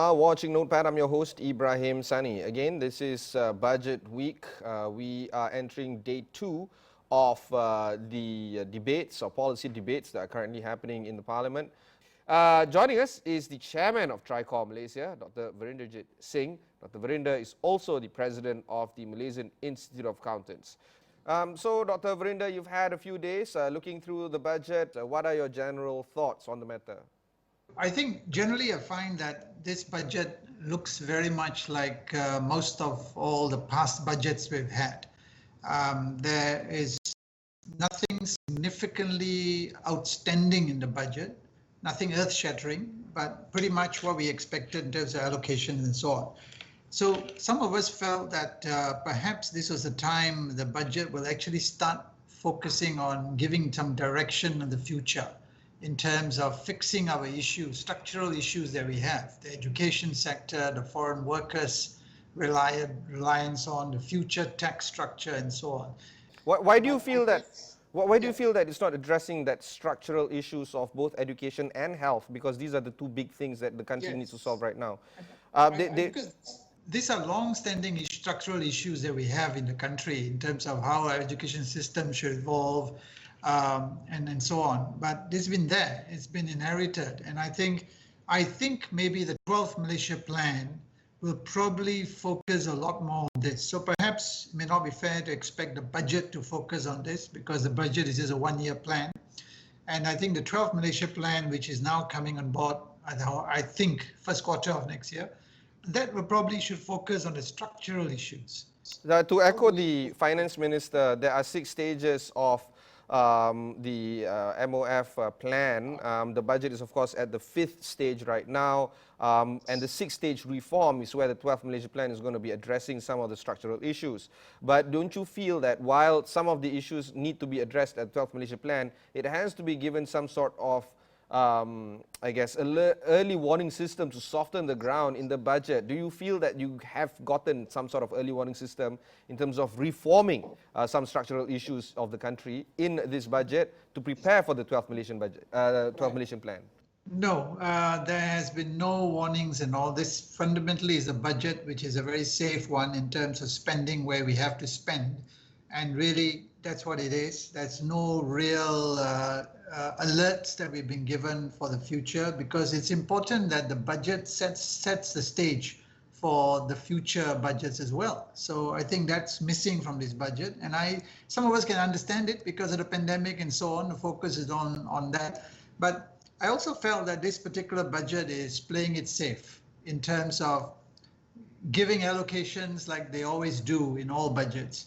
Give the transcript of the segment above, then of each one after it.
are watching Notepad. I'm your host, Ibrahim Sani. Again, this is budget week. We are entering day 2 of the debates or policy debates that are currently happening in the Parliament. Joining us is the chairman of Tricor Malaysia, Dr. Veerinderjit Singh. Dr. Veerinder is also the president of the Malaysian Institute of Accountants. So, Dr. Veerinder, you've had a few days looking through the budget. What are your general thoughts on the matter? I think generally I find that this budget looks very much like most of all the past budgets we've had. There is nothing significantly outstanding in the budget, nothing earth-shattering, but pretty much what we expected in terms of allocation and so on. So some of us felt that perhaps this was the time the budget will actually start focusing on giving some direction in the future, in terms of fixing our issues, structural issues that we have, the education sector, the foreign workers' reliance on the future tax structure and so on. Why do you feel that? Why do you feel that it's not addressing that structural issues of both education and health? Because these are the two big things that the country needs to solve right now. Because these are long-standing structural issues that we have in the country in terms of how our education system should evolve, and so on. But it's been there, it's been inherited. And I think maybe the 12th Malaysia plan will probably focus a lot more on this. So perhaps it may not be fair to expect the budget to focus on this because the budget is just a one-year plan. And I think the 12th Malaysia plan, which is now coming on board, I think first quarter of next year, that will probably should focus on the structural issues. To echo the finance minister, there are 6 stages of the MOF plan. The budget is, of course, at the 5th stage right now, and the 6th stage reform is where the 12th Malaysia plan is going to be addressing some of the structural issues. But don't you feel that while some of the issues need to be addressed at the 12th Malaysia plan, it has to be given some sort of I guess, an early warning system to soften the ground in the budget? Do you feel that you have gotten some sort of early warning system in terms of reforming some structural issues of the country in this budget to prepare for the 12th Malaysian budget, 12th Malaysian plan? No, there has been no warnings and all. This fundamentally is a budget which is a very safe one in terms of spending where we have to spend. And really, that's what it is. There's no real alerts that we've been given for the future, because it's important that the budget sets the stage for the future budgets as well. So I think that's missing from this budget. And some of us can understand it because of the pandemic and so on. The focus is on that. But I also felt that this particular budget is playing it safe in terms of giving allocations like they always do in all budgets,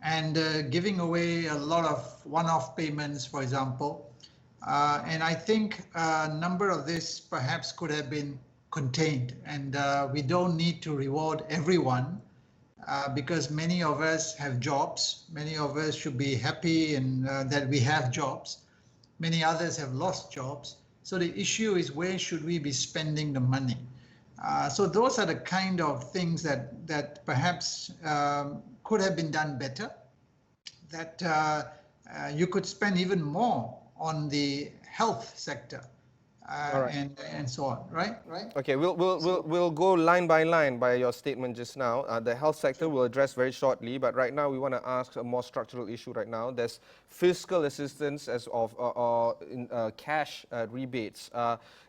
and giving away a lot of one-off payments, for example. And I think a number of this perhaps could have been contained, and we don't need to reward everyone because many of us have jobs. Many of us should be happy and that we have jobs. Many others have lost jobs. So the issue is, where should we be spending the money? So those are the kind of things that perhaps could have been done better, that you could spend even more on the health sector and so on, right? Okay, we'll go line by line by your statement just now. The health sector we'll address very shortly, but right now we want to ask a more structural issue right now. There's fiscal assistance as of in cash rebates.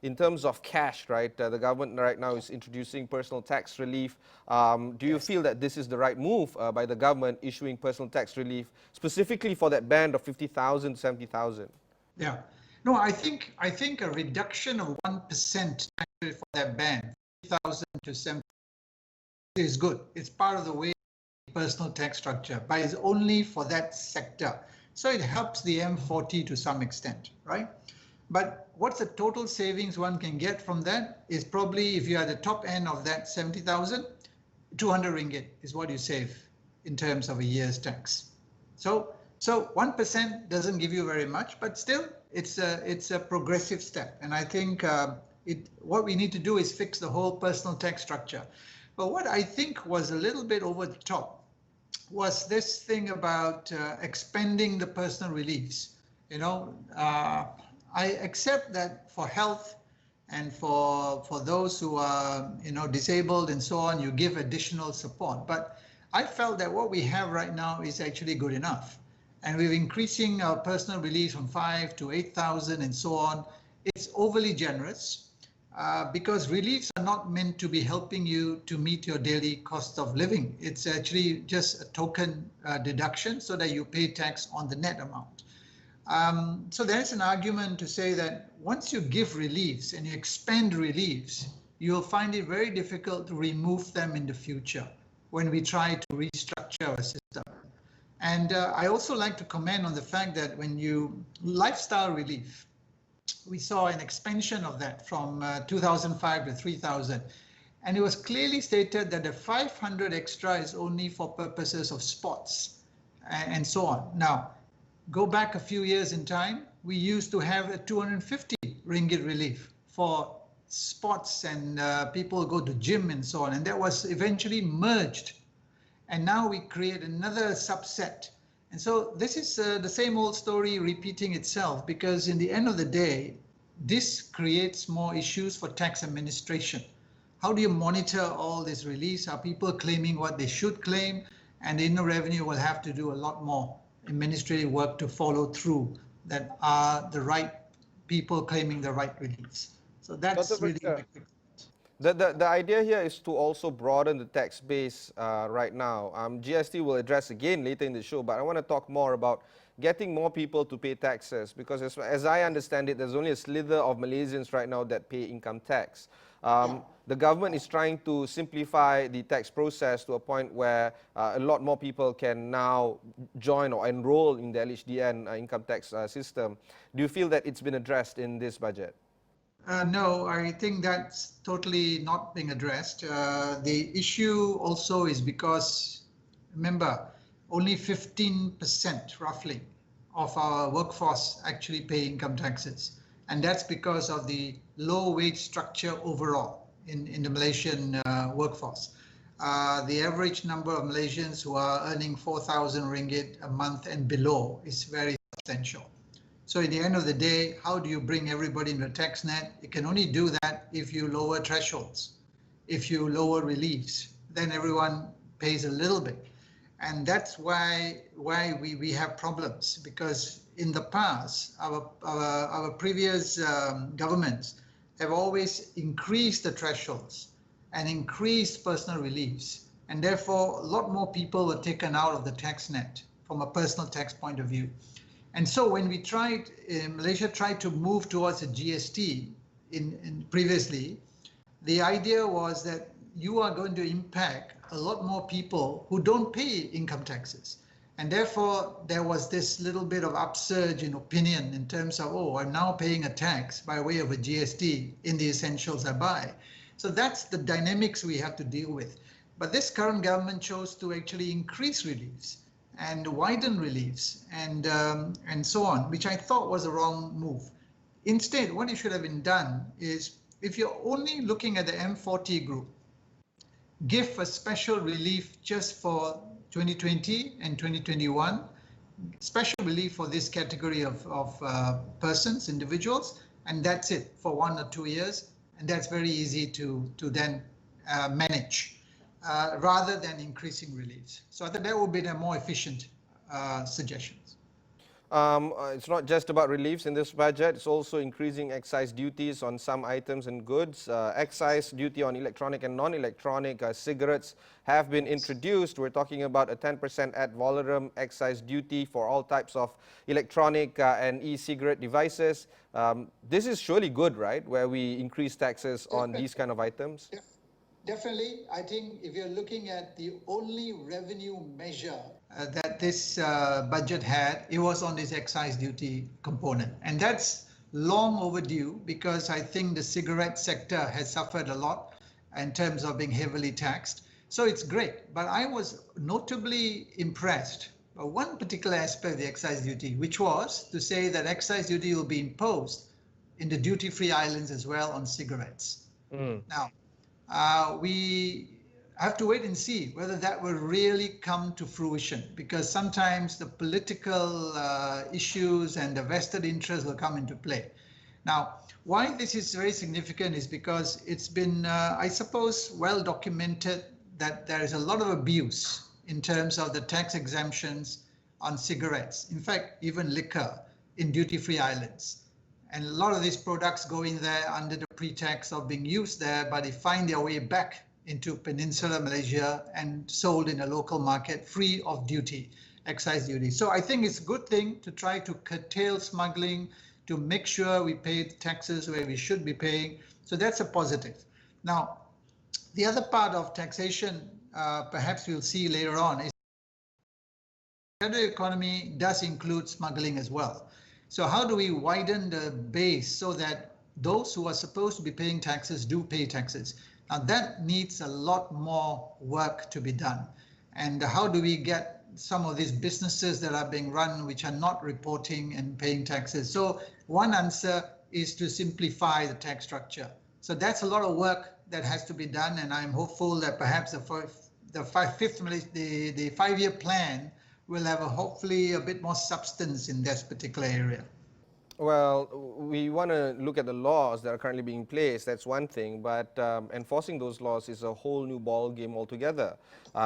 In terms of cash, right, the government right now is introducing personal tax relief. Do you feel that this is the right move by the government, issuing personal tax relief specifically for that band of 50,000 to 70,000? Yeah. No, I think a reduction of 1% for that band, 50,000 to 70,000, is good. It's part of the way personal tax structure, but it's only for that sector. So it helps the M40 to some extent, right? But what's the total savings one can get from that is probably, if you're at the top end of that 70,000, 200 ringgit is what you save in terms of a year's tax. So 1% doesn't give you very much, but still it's a progressive step. And I think what we need to do is fix the whole personal tax structure. But what I think was a little bit over the top was this thing about expanding the personal reliefs. I accept that for health, And for those who are, disabled and so on, you give additional support. But I felt that what we have right now is actually good enough. And we're increasing our personal relief from 5 to 8,000 and so on. It's overly generous because reliefs are not meant to be helping you to meet your daily cost of living. It's actually just a token deduction so that you pay tax on the net amount. So there's an argument to say that once you give reliefs and you expand reliefs, you'll find it very difficult to remove them in the future when we try to restructure our system. And I also like to comment on the fact that when lifestyle relief, we saw an expansion of that from 2005 to 3,000. And it was clearly stated that the 500 extra is only for purposes of sports and so on. Now, go back a few years in time, we used to have a 250 ringgit relief for sports and people go to gym and so on. And that was eventually merged. And now we create another subset. And so this is the same old story repeating itself, because in the end of the day, this creates more issues for tax administration. How do you monitor all these reliefs? Are people claiming what they should claim? And the inner revenue will have to do a lot more administrative work to follow through that are the right people claiming the right reliefs. So that's really my quick. The idea here is to also broaden the tax base right now. GST will address again later in the show, but I want to talk more about getting more people to pay taxes, because as I understand it, there's only a slither of Malaysians right now that pay income tax. The government is trying to simplify the tax process to a point where a lot more people can now join or enroll in the LHDN income tax system. Do you feel that it's been addressed in this budget? No, I think that's totally not being addressed. The issue also is because, remember, only 15% roughly of our workforce actually pay income taxes. And that's because of the low wage structure overall in the Malaysian workforce. The average number of Malaysians who are earning 4,000 ringgit a month and below is very substantial. So at the end of the day, how do you bring everybody into the tax net? You can only do that if you lower thresholds, if you lower reliefs, then everyone pays a little bit. And that's why we have problems, because in the past, our previous governments have always increased the thresholds and increased personal reliefs. And therefore, a lot more people were taken out of the tax net from a personal tax point of view. And so when we Malaysia tried to move towards a GST previously, the idea was that you are going to impact a lot more people who don't pay income taxes. And therefore, there was this little bit of upsurge in opinion in terms of, oh, I'm now paying a tax by way of a GST in the essentials I buy. So that's the dynamics we have to deal with. But this current government chose to actually increase reliefs and widen reliefs and so on, which I thought was a wrong move. Instead, what it should have been done is, if you're only looking at the M40 group, give a special relief just for 2020 and 2021, special relief for this category of persons, individuals, and that's it for 1 or 2 years. And that's very easy to then manage. Rather than increasing reliefs. So I think that would be a more efficient suggestions. It's not just about reliefs in this budget, it's also increasing excise duties on some items and goods. Excise duty on electronic and non-electronic cigarettes have been introduced. We're talking about a 10% ad valorem excise duty for all types of electronic and e-cigarette devices. This is surely good, right, where we increase taxes on these kind of items? Yeah. Definitely, I think if you're looking at the only revenue measure that this budget had, it was on this excise duty component. And that's long overdue, because I think the cigarette sector has suffered a lot in terms of being heavily taxed. So it's great. But I was notably impressed by one particular aspect of the excise duty, which was to say that excise duty will be imposed in the duty-free islands as well on cigarettes. Now, we have to wait and see whether that will really come to fruition, because sometimes the political issues and the vested interests will come into play. Now, Why this is very significant is because it's been, I suppose, well documented that there is a lot of abuse in terms of the tax exemptions on cigarettes. In fact, even liquor in duty-free islands. And a lot of these products go in there under the pretext of being used there, but they find their way back into Peninsular Malaysia and sold in a local market free of duty, excise duty. So I think it's a good thing to try to curtail smuggling, to make sure we pay taxes where we should be paying. So that's a positive. Now, the other part of taxation, perhaps we'll see later on, is the shadow economy does include smuggling as well. So how do we widen the base so that those who are supposed to be paying taxes do pay taxes? Now that needs a lot more work to be done. And how do we get some of these businesses that are being run which are not reporting and paying taxes? So one answer is to simplify the tax structure. So that's a lot of work that has to be done, and I'm hopeful that perhaps the 5-year plan will have hopefully a bit more substance in this particular area. Well, we want to look at the laws that are currently being placed. That's one thing, but enforcing those laws is a whole new ball game altogether.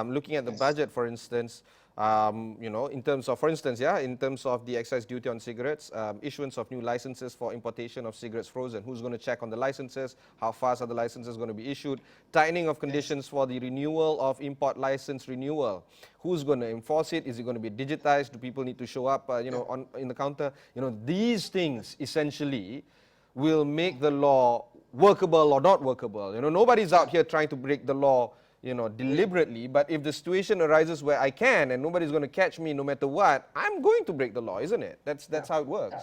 Looking at the budget, for instance, in terms of, in terms of the excise duty on cigarettes, issuance of new licenses for importation of cigarettes frozen. Who's going to check on the licenses? How fast are the licenses going to be issued? Tightening of conditions for the renewal of import license renewal. Who's going to enforce it? Is it going to be digitized? Do people need to show up, in the counter? These things essentially will make the law workable or not workable. Nobody's out here trying to break the law deliberately, but if the situation arises where I can and nobody's going to catch me no matter what, I'm going to break the law, isn't it? That's how it works.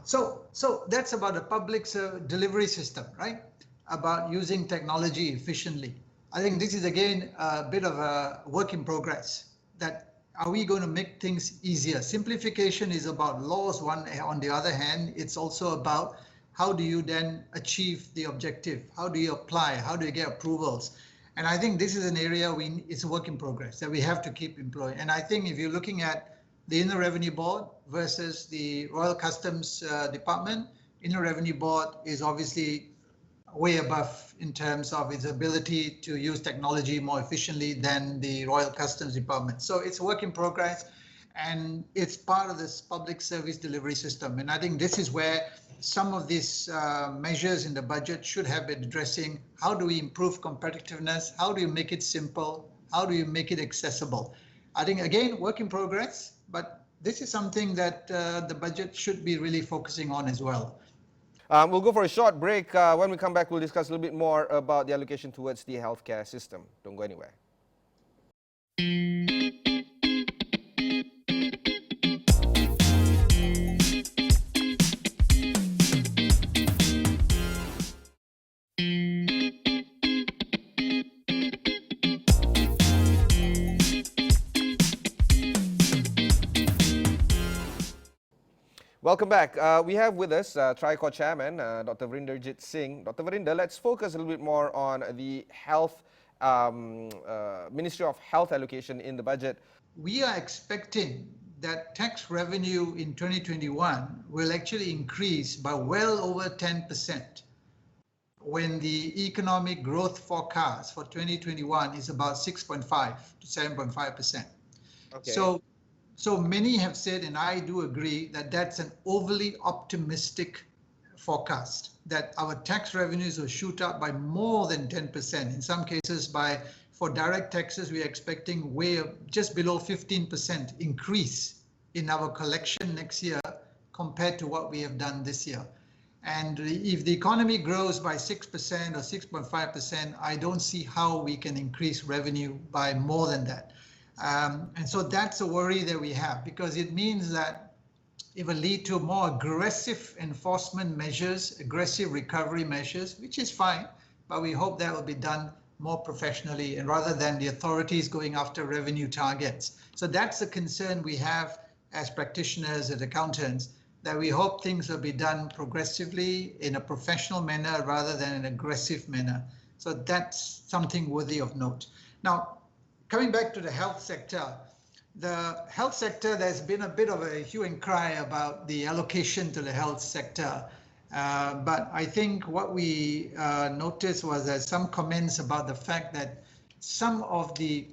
So that's about the public delivery system, right? About using technology efficiently. I think this is again a bit of a work in progress. That are we going to make things easier? Simplification is about laws. On the other hand, it's also about how do you then achieve the objective? How do you apply? How do you get approvals? And I think this is an area it's a work in progress that we have to keep employing. And I think if you're looking at the Inner Revenue Board versus the Royal Customs Department, Inner Revenue Board is obviously way above in terms of its ability to use technology more efficiently than the Royal Customs Department. So it's a work in progress, and it's part of this public service delivery system. And I think this is where some of these measures in the budget should have been addressing how do we improve competitiveness, how do you make it simple, how do you make it accessible. I think, again, work in progress, but this is something that the budget should be really focusing on as well. We'll go for a short break. When we come back, we'll discuss a little bit more about the allocation towards the healthcare system. Don't go anywhere. Welcome back. We have with us Tricor Chairman, Dr. Veerinderjit Singh. Dr. Veerinder, let's focus a little bit more on the health, Ministry of Health allocation in the budget. We are expecting that tax revenue in 2021 will actually increase by well over 10% when the economic growth forecast for 2021 is about 6.5 to 7.5%. Okay. So many have said, and I do agree, that that's an overly optimistic forecast, that our tax revenues will shoot up by more than 10%. In some cases, for direct taxes, we are expecting just below 15% increase in our collection next year compared to what we have done this year. And if the economy grows by 6% or 6.5%, I don't see how we can increase revenue by more than that. And so that's a worry that we have, because it means that it will lead to more aggressive enforcement measures, aggressive recovery measures, which is fine, but we hope that will be done more professionally and rather than the authorities going after revenue targets. So that's a concern we have as practitioners and accountants, that we hope things will be done progressively in a professional manner rather than an aggressive manner. So that's something worthy of note. Now, coming back to the health sector, there's been a bit of a hue and cry about the allocation to the health sector. But I think what we noticed was that some comments about the fact that some of the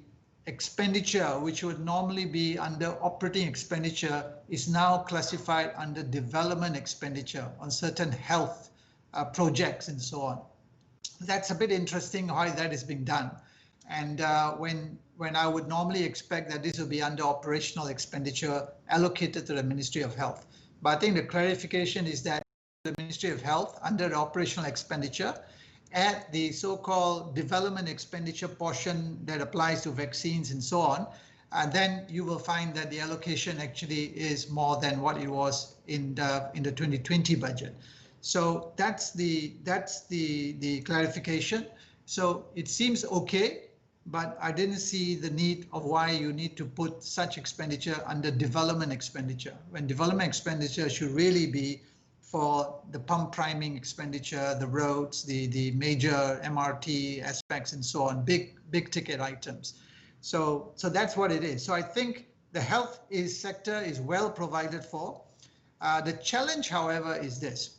expenditure, which would normally be under operating expenditure, is now classified under development expenditure on certain health projects and so on. That's a bit interesting how that is being done. And when I would normally expect that this will be under operational expenditure allocated to the Ministry of Health. But I think the clarification is that the Ministry of Health under the operational expenditure at the so-called development expenditure portion that applies to vaccines and so on, and then you will find that the allocation actually is more than what it was in the 2020 budget. So that's the clarification. So it seems okay, but I didn't see the need of why you need to put such expenditure under development expenditure, when development expenditure should really be for the pump priming expenditure, the roads, the major MRT aspects and so on, big ticket items. So that's what it is. So I think the health sector is well provided for. The challenge, however, is this.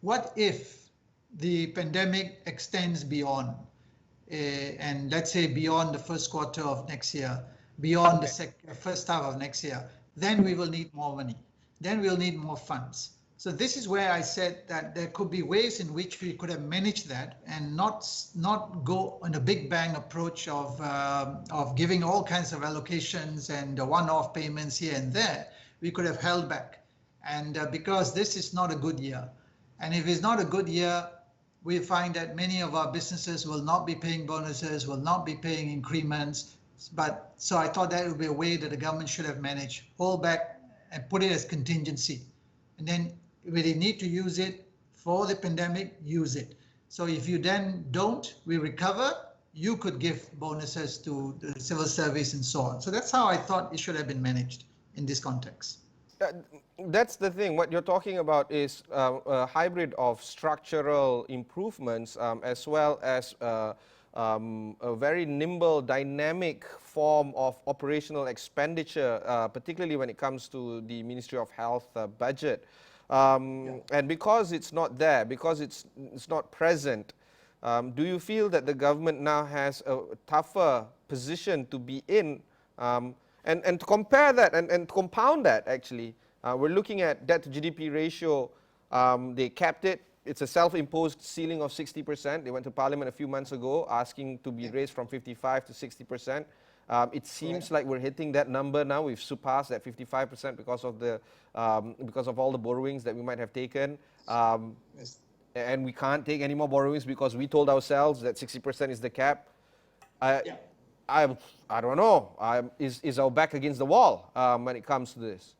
What if the pandemic extends beyond, and let's say beyond the first quarter of next year, beyond the first half of next year? Then we will need more money. Then we'll need more funds. So this is where I said that there could be ways in which we could have managed that and not go on a big bang approach of giving all kinds of allocations and one-off payments here and there. We could have held back, and because this is not a good year, and if it's not a good year, we find that many of our businesses will not be paying bonuses, will not be paying increments. But so I thought that would be a way that the government should have managed, hold back and put it as contingency, and then when they need to use it for the pandemic, use it. So if you then don't, we recover, you could give bonuses to the civil service and so on. So that's how I thought it should have been managed in this context. That's the thing. What you're talking about is a hybrid of structural improvements as well as a very nimble, dynamic form of operational expenditure, particularly when it comes to the Ministry of Health budget. And because it's not there, because it's not present, do you feel that the government now has a tougher position to be in? And to compare that and compound that, actually, we're looking at debt to GDP ratio. They capped it. It's a self-imposed ceiling of 60%. They went to Parliament a few months ago asking to be raised from 55 to 60%. It seems like we're hitting that number now. We've surpassed that 55% because of all the borrowings that we might have taken. And we can't take any more borrowings because we told ourselves that 60% is the cap. I don't know. Is our back against the wall when it comes to this?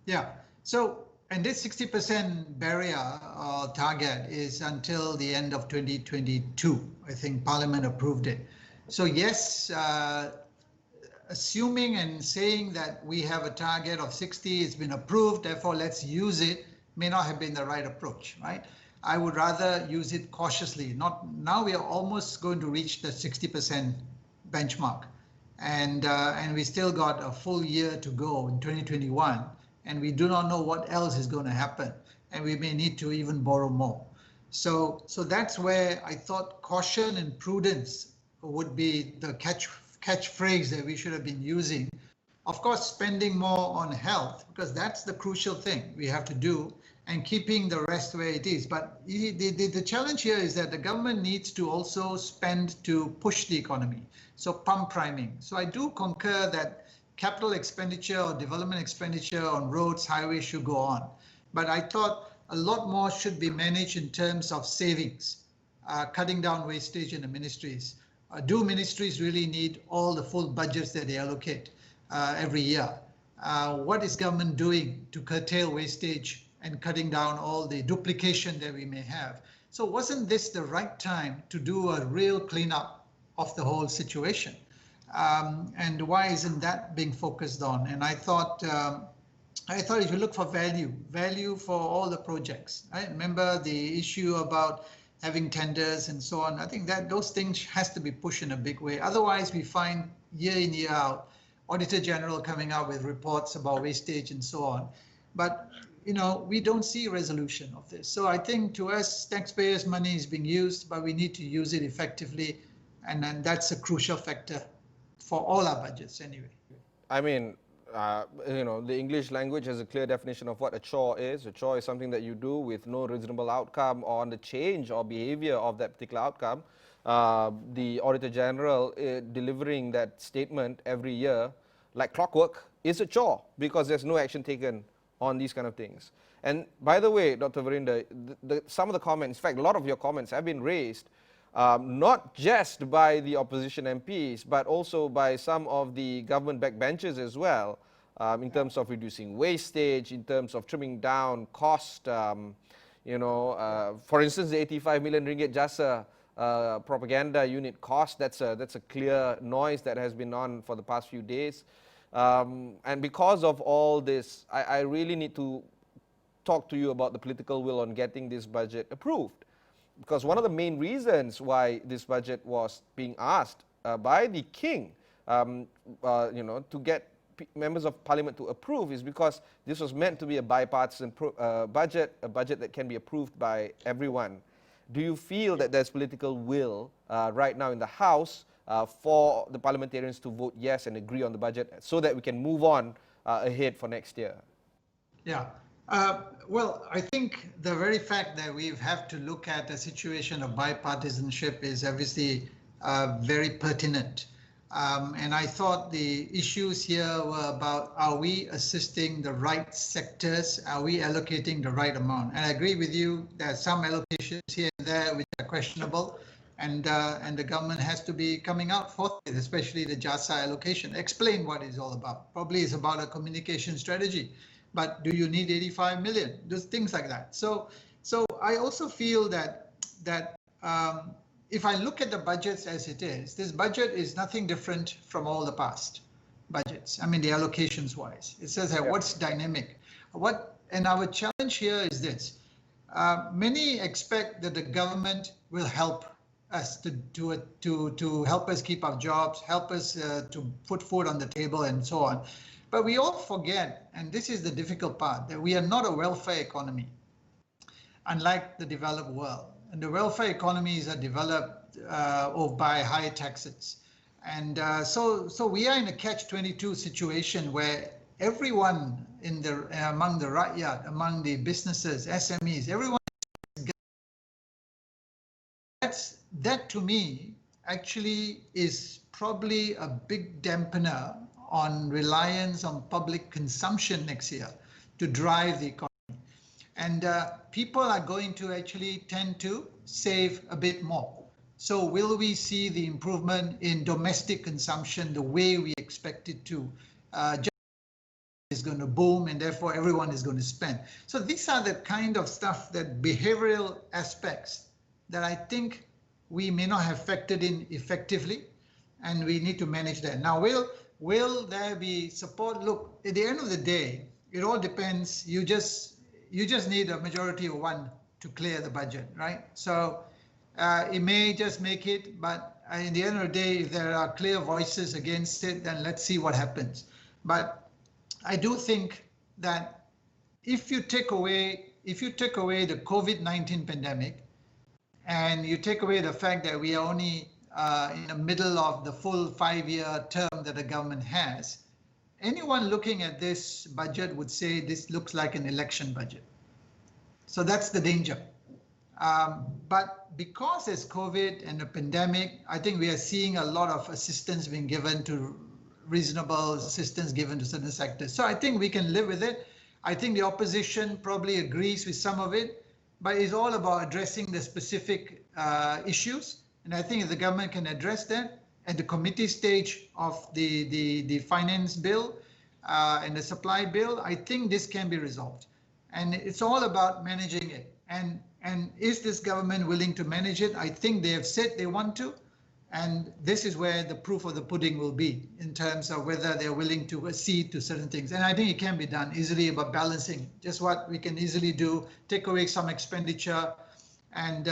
Yeah. So, and this 60% barrier or target is until the end of 2022. I think Parliament approved it. So yes, assuming and saying that we have a target of 60, it's been approved, therefore let's use it, may not have been the right approach, right? I would rather use it cautiously. Now we are almost going to reach the 60% benchmark, and we still got a full year to go in 2021, and we do not know what else is going to happen, and we may need to even borrow more. So that's where I thought caution and prudence would be the catchphrase that we should have been using. Of course, spending more on health, because that's the crucial thing we have to do, and keeping the rest where it is. But the challenge here is that the government needs to also spend to push the economy. So pump priming. So I do concur that capital expenditure or development expenditure on roads, highways should go on. But I thought a lot more should be managed in terms of savings, cutting down wastage in the ministries. Do ministries really need all the full budgets that they allocate every year? What is government doing to curtail wastage and cutting down all the duplication that we may have? So wasn't this the right time to do a real cleanup of the whole situation? And why isn't that being focused on? And I thought if you look for value for all the projects, I remember the issue about having tenders and so on. I think that those things has to be pushed in a big way. Otherwise, we find year in, year out, Auditor General coming out with reports about wastage and so on. But we don't see resolution of this. So I think to us, taxpayers' money is being used, but we need to use it effectively. And then that's a crucial factor for all our budgets anyway. I mean, the English language has a clear definition of what a chore is. A chore is something that you do with no reasonable outcome on the change or behavior of that particular outcome. The Auditor General delivering that statement every year, like clockwork, is a chore because there's no action taken on these kind of things. And by the way, Dr. Veerinder, some of the comments, in fact, a lot of your comments have been raised not just by the opposition MPs, but also by some of the government backbenchers as well, in terms of reducing wastage, in terms of trimming down cost. For instance, the 85 million ringgit JASA propaganda unit cost, that's a clear noise that has been on for the past few days. And because of all this, I really need to talk to you about the political will on getting this budget approved. Because one of the main reasons why this budget was being asked by the King, to get members of Parliament to approve is because this was meant to be a bipartisan budget, a budget that can be approved by everyone. Do you feel that there's political will right now in the House for the parliamentarians to vote yes and agree on the budget so that we can move on ahead for next year? Yeah. Well, I think the very fact that we have to look at a situation of bipartisanship is obviously very pertinent. And I thought the issues here were about, are we assisting the right sectors? Are we allocating the right amount? And I agree with you, there are some allocations here and there which are questionable. And the government has to be coming out forthwith, especially the JASA allocation. Explain what it's all about. Probably it's about a communication strategy. But do you need 85 million? There's things like that. So I also feel that if I look at the budgets as it is, this budget is nothing different from all the past budgets. I mean, the allocations wise, it says that what's dynamic. And our challenge here is this: many expect that the government will help us to help us keep our jobs, help us to put food on the table, and so on. But we all forget, and this is the difficult part, that we are not a welfare economy, unlike the developed world. And the welfare economies are developed by high taxes. And so we are in a catch-22 situation where everyone among the rakyat, among the businesses, SMEs, everyone, that to me actually is probably a big dampener on reliance on public consumption next year to drive the economy. And people are going to actually tend to save a bit more. So will we see the improvement in domestic consumption the way we expect it to? Is going to boom, and therefore everyone is going to spend. So these are the kind of stuff, that behavioral aspects that I think we may not have factored in effectively, and we need to manage that. Now, will there be support? Look, at the end of the day, it all depends. You just need a majority of one to clear the budget, right? So it may just make it, but in the end of the day, if there are clear voices against it, then let's see what happens. But I do think that if you take away the COVID-19 pandemic, and you take away the fact that we are only in the middle of the full 5-year term that the government has, anyone looking at this budget would say this looks like an election budget. So that's the danger. But because there's COVID and the pandemic, I think we are seeing a lot of assistance being given to reasonable assistance given to certain sectors. So I think we can live with it. I think the opposition probably agrees with some of it, but it's all about addressing the specific issues. And I think if the government can address that at the committee stage of the finance bill and the supply bill, I think this can be resolved. And it's all about managing it. And is this government willing to manage it? I think they have said they want to. And this is where the proof of the pudding will be in terms of whether they're willing to accede to certain things. And I think it can be done easily about balancing just what we can easily do, take away some expenditure and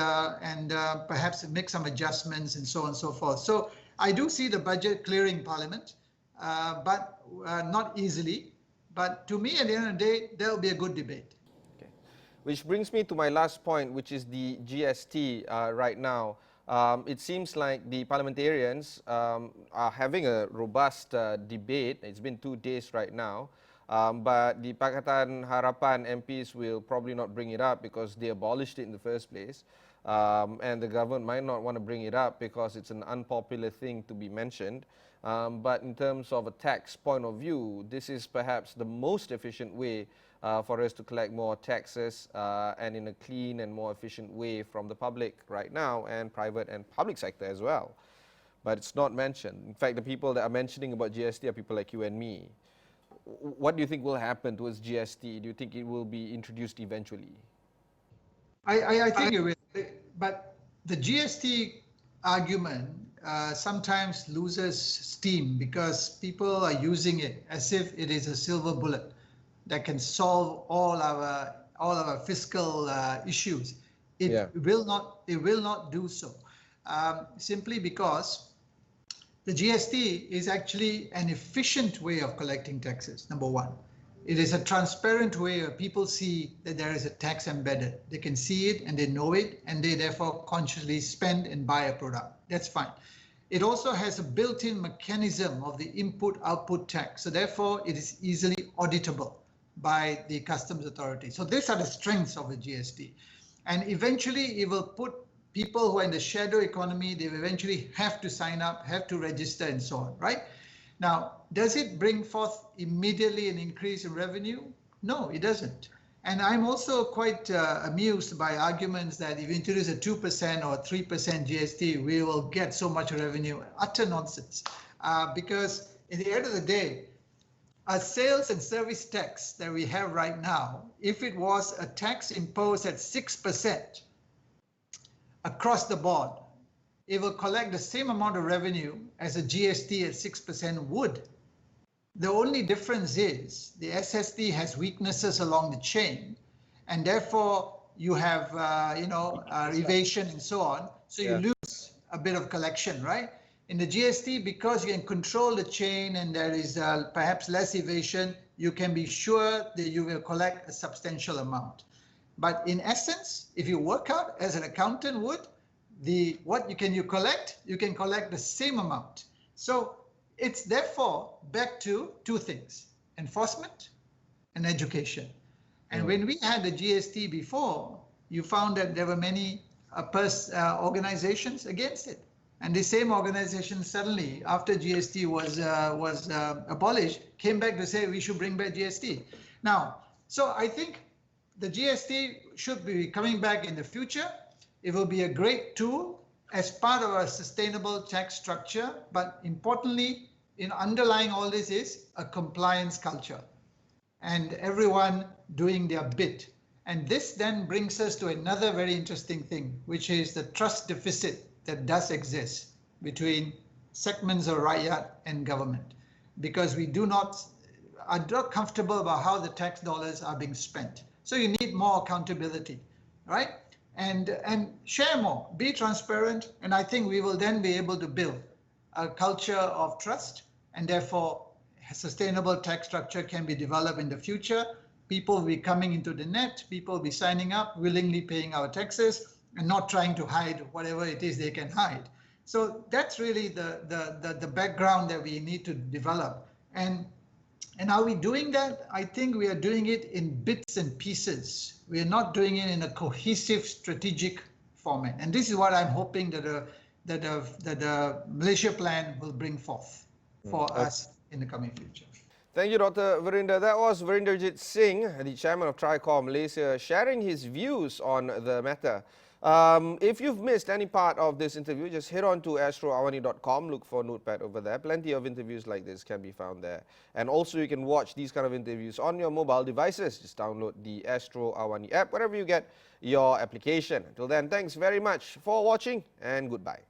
perhaps make some adjustments and so on and so forth. So I do see the budget clearing Parliament, but not easily. But to me, at the end of the day, there will be a good debate. Which brings me to my last point, which is the GST right now. It seems like the parliamentarians are having a robust debate. It's been 2 days right now. But the Pakatan Harapan MPs will probably not bring it up because they abolished it in the first place. And the government might not want to bring it up because it's an unpopular thing to be mentioned. But in terms of a tax point of view, this is perhaps the most efficient way for us to collect more taxes and in a clean and more efficient way from the public right now, and private and public sector as well. But it's not mentioned. In fact, the people that are mentioning about GST are people like you and me. What do you think will happen towards GST? Do you think it will be introduced eventually? I think it will. But the GST argument sometimes loses steam because people are using it as if it is a silver bullet that can solve all of our fiscal issues. It will not do so, simply because the GST is actually an efficient way of collecting taxes, number one. It is a transparent way where people see that there is a tax embedded. They can see it and they know it, and they therefore consciously spend and buy a product. That's fine. It also has a built-in mechanism of the input-output tax. So therefore, it is easily auditable by the customs authority. So these are the strengths of the GST. And eventually, it will put people who are in the shadow economy, they will eventually have to sign up, have to register and so on, right? Now, does it bring forth immediately an increase in revenue? No, it doesn't. And I'm also quite amused by arguments that if you introduce a 2% or 3% GST, we will get so much revenue. Utter nonsense. Because at the end of the day, a sales and service tax that we have right now, if it was a tax imposed at 6% across the board, it will collect the same amount of revenue as a GST at 6% would. The only difference is the SST has weaknesses along the chain, and therefore you have evasion and so on. So you lose a bit of collection, right? In the GST, because you can control the chain and there is perhaps less evasion, you can be sure that you will collect a substantial amount. But in essence, if you work out as an accountant would, what can you collect? You can collect the same amount. So it's therefore back to two things: enforcement and education. And when we had the GST before, you found that there were many organizations against it. And the same organization suddenly, after GST was abolished, came back to say we should bring back GST. Now, so I think the GST should be coming back in the future. It will be a great tool as part of our sustainable tax structure, but importantly, in underlying all this is a compliance culture and everyone doing their bit. And this then brings us to another very interesting thing, which is the trust deficit that does exist between segments of rakyat and government, because we are not comfortable about how the tax dollars are being spent. So you need more accountability, right? And share more, be transparent, and I think we will then be able to build a culture of trust, and therefore a sustainable tax structure can be developed in the future. People will be coming into the net, people will be signing up, willingly paying our taxes, and not trying to hide whatever it is they can hide. So that's really the background that we need to develop. And are we doing that? I think we are doing it in bits and pieces. We are not doing it in a cohesive strategic format. And this is what I'm hoping that the Malaysia plan will bring forth for us in the coming future. Thank you, Dr. Veerinder. That was Veerinderjit Singh, the chairman of Tricor Malaysia, sharing his views on the matter. If you've missed any part of this interview, just head on to astroawani.com, look for Notepad over there. Plenty of interviews like this can be found there. And also you can watch these kind of interviews on your mobile devices. Just download the Astro AWANI app, wherever you get your application. Until then, thanks very much for watching and goodbye.